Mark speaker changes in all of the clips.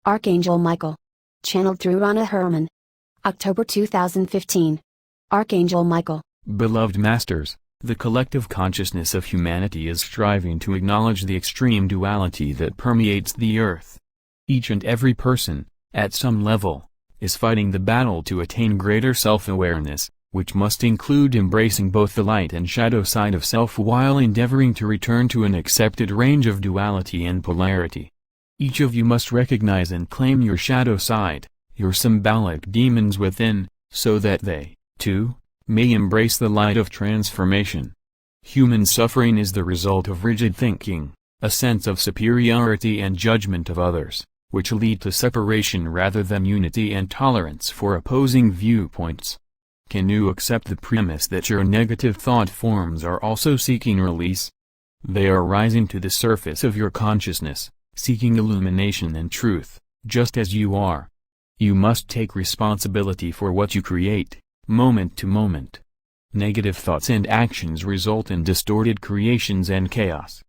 Speaker 1: Archangel Michael. Channeled through Rana Herman. October 2015. Archangel Michael.
Speaker 2: Beloved Masters, the collective consciousness of humanity is striving to acknowledge the extreme duality that permeates the earth. Each and every person, at some level, is fighting the battle to attain greater self-awareness, which must include embracing both the light and shadow side of self while endeavoring to return to an accepted range of duality and polarity. Each of you must recognize and claim your shadow side, your symbolic demons within, so that they, too, may embrace the light of transformation. Human suffering is the result of rigid thinking, a sense of superiority and judgment of others, which lead to separation rather than unity and tolerance for opposing viewpoints. Can you accept the premise that your negative thought forms are also seeking release? They are rising to the surface of your consciousness, seeking illumination and truth, just as you are. You must take responsibility for what you create, moment to moment. Negative thoughts and actions result in distorted creations and chaos.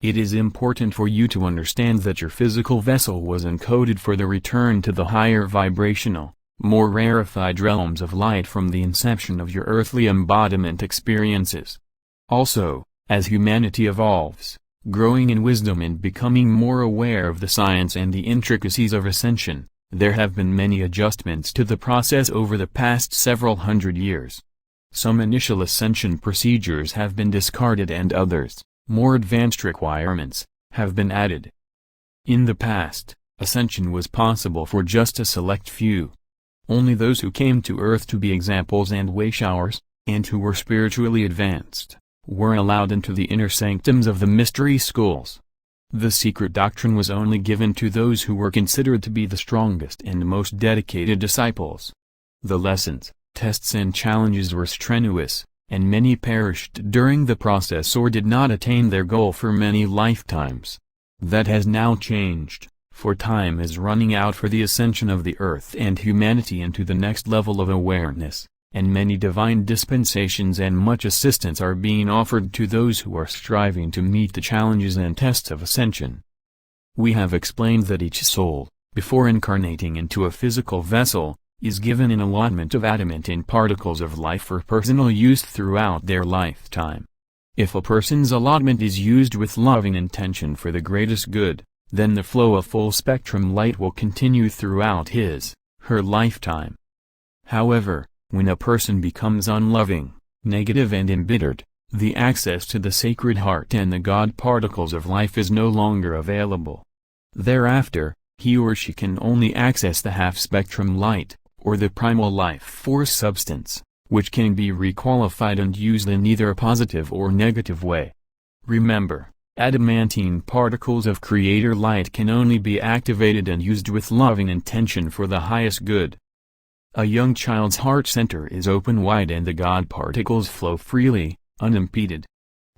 Speaker 2: It is important for you to understand that your physical vessel was encoded for the return to the higher vibrational, more rarified realms of light from the inception of your earthly embodiment experiences. Also, as humanity evolves, growing in wisdom and becoming more aware of the science and the intricacies of ascension, there have been many adjustments to the process over the past several hundred years. Some initial ascension procedures have been discarded and others, more advanced requirements, have been added. In the past, ascension was possible for just a select few. Only those who came to Earth to be examples and way-showers, and who were spiritually advanced, were allowed into the inner sanctums of the mystery schools. The secret doctrine was only given to those who were considered to be the strongest and most dedicated disciples. The lessons, tests and challenges were strenuous, and many perished during the process or did not attain their goal for many lifetimes. That has now changed, for time is running out for the ascension of the earth and humanity into the next level of awareness, and many divine dispensations and much assistance are being offered to those who are striving to meet the challenges and tests of ascension. We have explained that each soul, before incarnating into a physical vessel, is given an allotment of adamantine particles of life for personal use throughout their lifetime. If a person's allotment is used with loving intention for the greatest good, then the flow of full-spectrum light will continue throughout her lifetime. However, when a person becomes unloving, negative and embittered, the access to the Sacred Heart and the God particles of life is no longer available. Thereafter, he or she can only access the half-spectrum light, or the primal life force substance, which can be requalified and used in either a positive or negative way. Remember, adamantine particles of Creator light can only be activated and used with loving intention for the highest good. A young child's heart center is open wide and the God particles flow freely, unimpeded.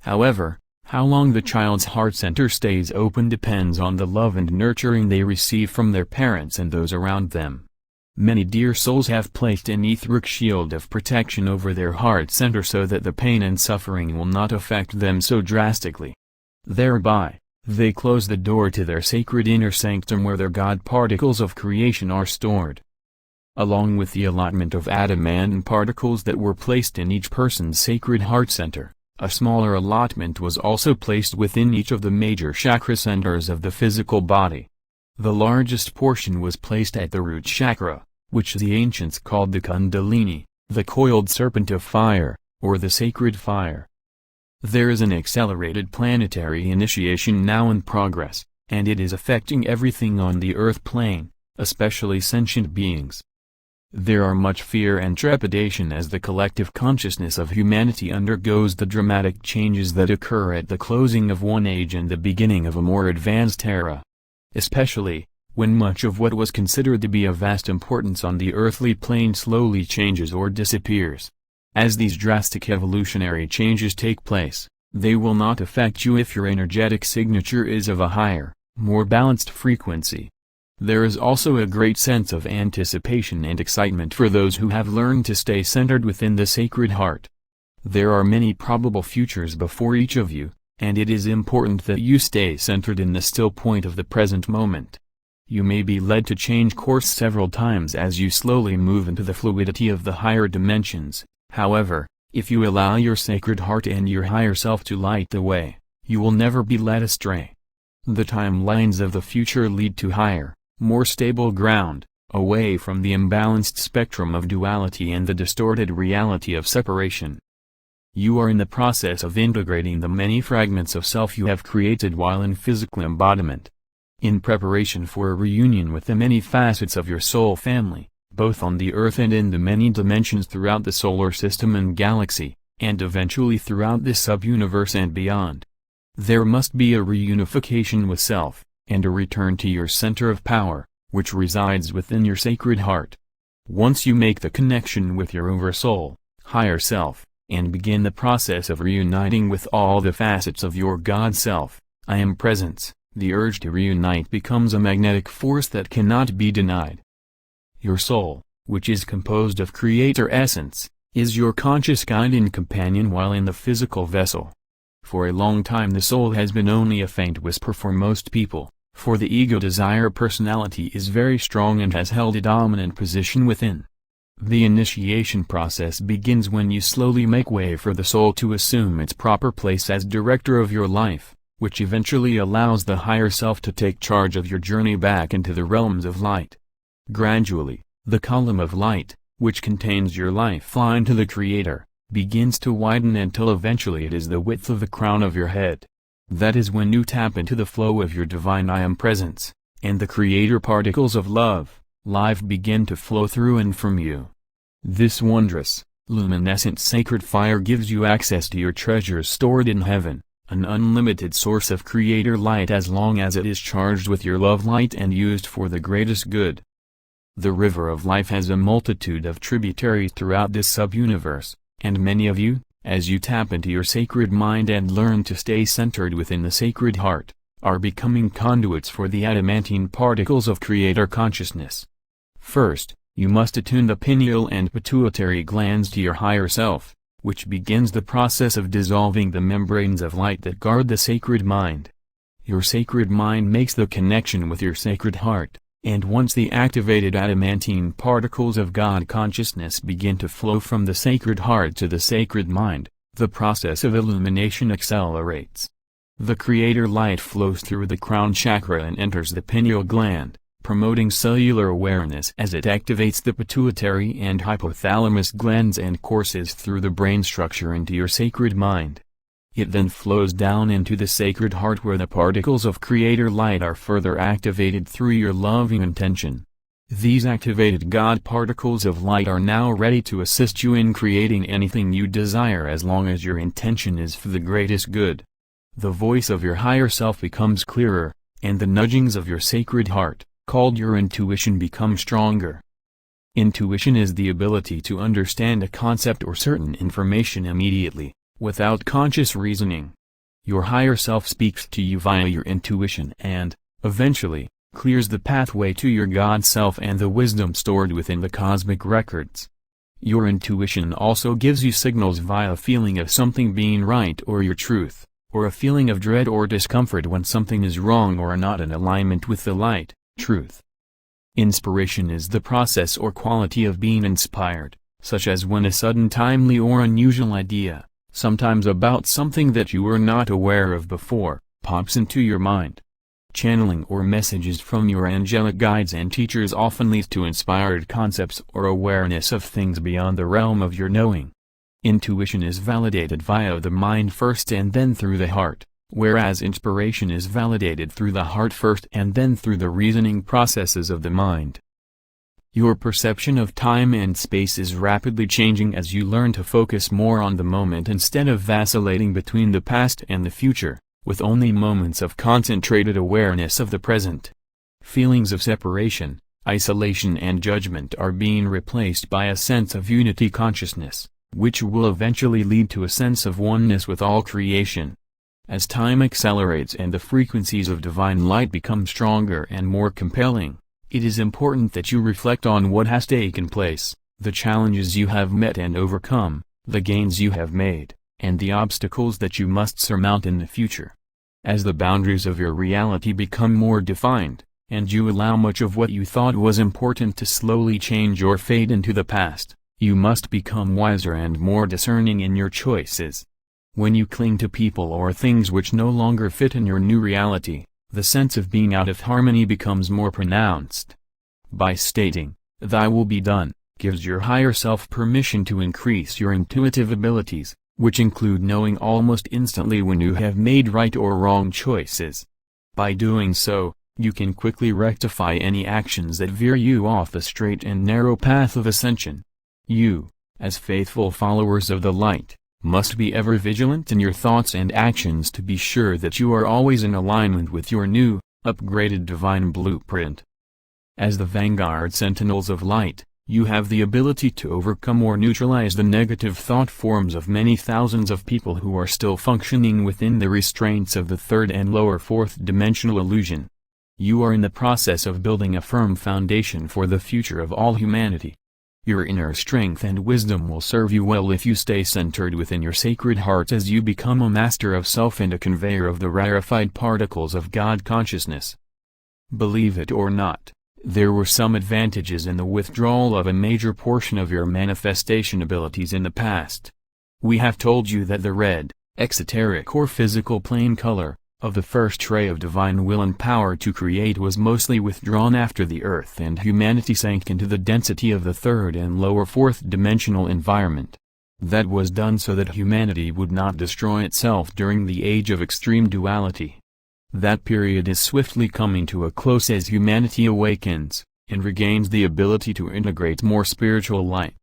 Speaker 2: However, how long the child's heart center stays open depends on the love and nurturing they receive from their parents and those around them. Many dear souls have placed an etheric shield of protection over their heart center so that the pain and suffering will not affect them so drastically. Thereby, they close the door to their sacred inner sanctum where their God particles of creation are stored. Along with the allotment of adamantine particles that were placed in each person's sacred heart center, a smaller allotment was also placed within each of the major chakra centers of the physical body. The largest portion was placed at the root chakra, which the ancients called the Kundalini, the coiled serpent of fire, or the sacred fire. There is an accelerated planetary initiation now in progress, and it is affecting everything on the earth plane, especially sentient beings. There are much fear and trepidation as the collective consciousness of humanity undergoes the dramatic changes that occur at the closing of one age and the beginning of a more advanced era. Especially, when much of what was considered to be of vast importance on the earthly plane slowly changes or disappears. As these drastic evolutionary changes take place, they will not affect you if your energetic signature is of a higher, more balanced frequency. There is also a great sense of anticipation and excitement for those who have learned to stay centered within the Sacred Heart. There are many probable futures before each of you, and it is important that you stay centered in the still point of the present moment. You may be led to change course several times as you slowly move into the fluidity of the higher dimensions. However, if you allow your sacred heart and your higher self to light the way, you will never be led astray. The timelines of the future lead to higher, more stable ground, away from the imbalanced spectrum of duality and the distorted reality of separation. You are in the process of integrating the many fragments of self you have created while in physical embodiment. In preparation for a reunion with the many facets of your soul family, both on the earth and in the many dimensions throughout the solar system and galaxy, and eventually throughout this sub-universe and beyond. There must be a reunification with self, and a return to your center of power, which resides within your sacred heart. Once you make the connection with your oversoul, higher self, and begin the process of reuniting with all the facets of your God self, I am presence, the urge to reunite becomes a magnetic force that cannot be denied. Your soul, which is composed of creator essence, is your conscious guide and companion while in the physical vessel. For a long time the soul has been only a faint whisper for most people, for the ego desire personality is very strong and has held a dominant position within. The initiation process begins when you slowly make way for the soul to assume its proper place as director of your life, which eventually allows the higher self to take charge of your journey back into the realms of light. Gradually, the column of light, which contains your lifeline to the Creator, begins to widen until eventually it is the width of the crown of your head. That is when you tap into the flow of your divine I Am presence, and the Creator particles of love, life begin to flow through and from you. This wondrous, luminescent sacred fire gives you access to your treasures stored in heaven, an unlimited source of Creator light as long as it is charged with your love light and used for the greatest good. The river of life has a multitude of tributaries throughout this sub-universe, and many of you, as you tap into your sacred mind and learn to stay centered within the sacred heart, are becoming conduits for the adamantine particles of Creator consciousness. First, you must attune the pineal and pituitary glands to your higher self, which begins the process of dissolving the membranes of light that guard the sacred mind. Your sacred mind makes the connection with your sacred heart, and once the activated adamantine particles of God consciousness begin to flow from the sacred heart to the sacred mind, the process of illumination accelerates. The Creator light flows through the crown chakra and enters the pineal gland, promoting cellular awareness as it activates the pituitary and hypothalamus glands and courses through the brain structure into your sacred mind. It then flows down into the sacred heart where the particles of Creator light are further activated through your loving intention. These activated God particles of light are now ready to assist you in creating anything you desire as long as your intention is for the greatest good. The voice of your higher self becomes clearer, and the nudgings of your sacred heart, called your intuition, become stronger. Intuition is the ability to understand a concept or certain information immediately, without conscious reasoning. Your higher self speaks to you via your intuition and, eventually, clears the pathway to your God self and the wisdom stored within the cosmic records. Your intuition also gives you signals via a feeling of something being right or your truth, or a feeling of dread or discomfort when something is wrong or not in alignment with the light, truth. Inspiration is the process or quality of being inspired, such as when a sudden timely or unusual idea, sometimes about something that you were not aware of before, pops into your mind. Channeling or messages from your angelic guides and teachers often lead to inspired concepts or awareness of things beyond the realm of your knowing. Intuition is validated via the mind first and then through the heart, whereas inspiration is validated through the heart first and then through the reasoning processes of the mind. Your perception of time and space is rapidly changing as you learn to focus more on the moment instead of vacillating between the past and the future, with only moments of concentrated awareness of the present. Feelings of separation, isolation and judgment are being replaced by a sense of unity consciousness, which will eventually lead to a sense of oneness with all creation. As time accelerates and the frequencies of divine light become stronger and more compelling, it is important that you reflect on what has taken place, the challenges you have met and overcome, the gains you have made, and the obstacles that you must surmount in the future. As the boundaries of your reality become more defined, and you allow much of what you thought was important to slowly change or fade into the past, you must become wiser and more discerning in your choices. When you cling to people or things which no longer fit in your new reality, the sense of being out of harmony becomes more pronounced. By stating, "Thy will be done," gives your higher self permission to increase your intuitive abilities, which include knowing almost instantly when you have made right or wrong choices. By doing so, you can quickly rectify any actions that veer you off the straight and narrow path of ascension. You, as faithful followers of the light, must be ever vigilant in your thoughts and actions to be sure that you are always in alignment with your new, upgraded divine blueprint. As the vanguard sentinels of light, you have the ability to overcome or neutralize the negative thought forms of many thousands of people who are still functioning within the restraints of the third and lower fourth dimensional illusion. You are in the process of building a firm foundation for the future of all humanity. Your inner strength and wisdom will serve you well if you stay centered within your sacred heart as you become a master of self and a conveyor of the rarified particles of God consciousness. Believe it or not, there were some advantages in the withdrawal of a major portion of your manifestation abilities in the past. We have told you that the red, exoteric or physical plane color, of the first ray of divine will and power to create was mostly withdrawn after the earth and humanity sank into the density of the third and lower fourth dimensional environment. That was done so that humanity would not destroy itself during the age of extreme duality. That period is swiftly coming to a close as humanity awakens, and regains the ability to integrate more spiritual light.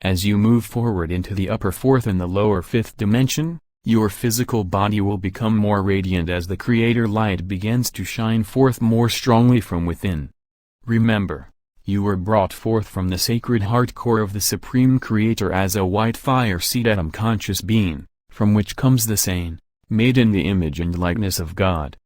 Speaker 2: As you move forward into the upper fourth and the lower fifth dimension, your physical body will become more radiant as the Creator light begins to shine forth more strongly from within. Remember, you were brought forth from the sacred heart core of the Supreme Creator as a white fire seed atom conscious being, from which comes the sane, made in the image and likeness of God.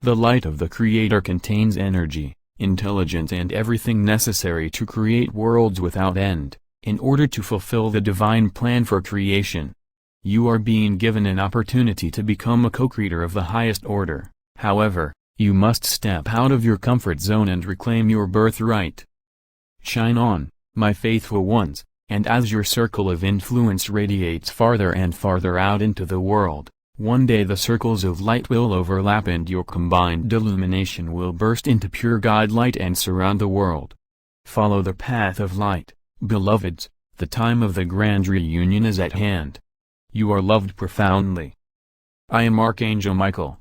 Speaker 2: The light of the Creator contains energy, intelligence and everything necessary to create worlds without end, in order to fulfill the divine plan for creation. You are being given an opportunity to become a co-creator of the highest order. However, you must step out of your comfort zone and reclaim your birthright. Shine on, my faithful ones, and as your circle of influence radiates farther and farther out into the world, one day the circles of light will overlap and your combined illumination will burst into pure God light and surround the world. Follow the path of light, beloveds, the time of the grand reunion is at hand. You are loved profoundly. I am Archangel Michael.